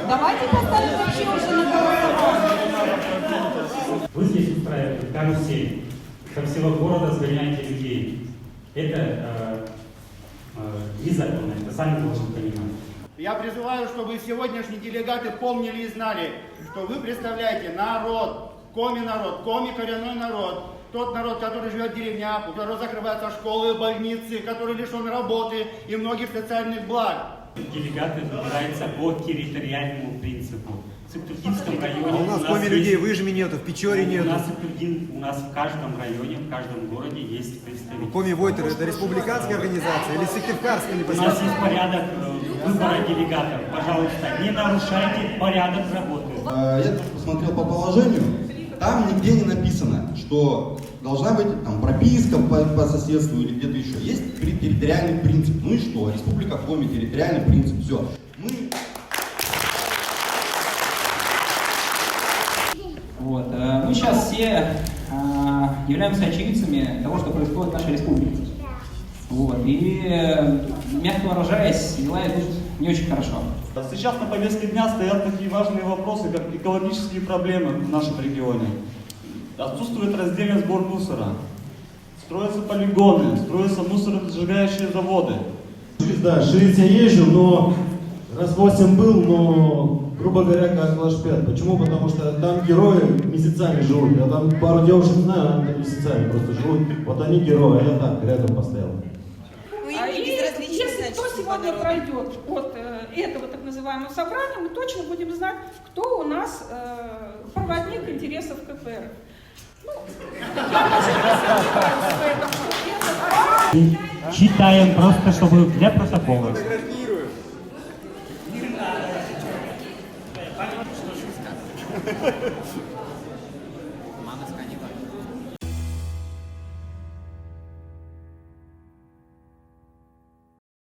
Давайте поставим вообще уже на голосование. Вы здесь устраиваете карусель, со всего города сгоняете людей. Это незаконно, это сами должны понимать. Я призываю, чтобы сегодняшние делегаты помнили и знали, что вы представляете народ, коми коренной народ, тот народ, который живет в деревнях, у которого закрываются школы, больницы, который лишен работы и многих социальных благ. Делегаты выбираются по территориальному принципу. В Сыктывдинском районе у нас коми людей в Ижме нету, в Печоре нету. У нас в каждом районе, в каждом городе есть представители. Коми Войтер это республиканская организация или сыктывкарская У непосредственно? нас есть порядок выбора делегатов. Пожалуйста, не нарушайте порядок работы. Я посмотрел по положению, там нигде не написано, что должна быть там прописка по соседству или где-то еще. Есть территориальный принцип. Ну и что? Республика Коми, территориальный принцип. Все. Вот. Мы сейчас все являемся очевидцами того, что происходит в нашей республике. Вот. И, мягко выражаясь, дела идут не очень хорошо. Сейчас на повестке дня стоят такие важные вопросы, как экологические проблемы в нашем регионе. Отсутствует раздельный сбор мусора. Строятся полигоны, строятся мусоросжигающие заводы. Да, ширить я езжу, но раз 8 был, но, грубо говоря, как лашпят. Почему? Потому что там герои месяцами живут. Я там пару девушек знаю, они месяцами просто живут. Вот они герои, а я так, рядом постоял. Если кто сегодня пройдет от этого так называемого собрания, мы точно будем знать, кто у нас проводник интересов КПРФ. Читаем просто, чтобы для протокола. Мама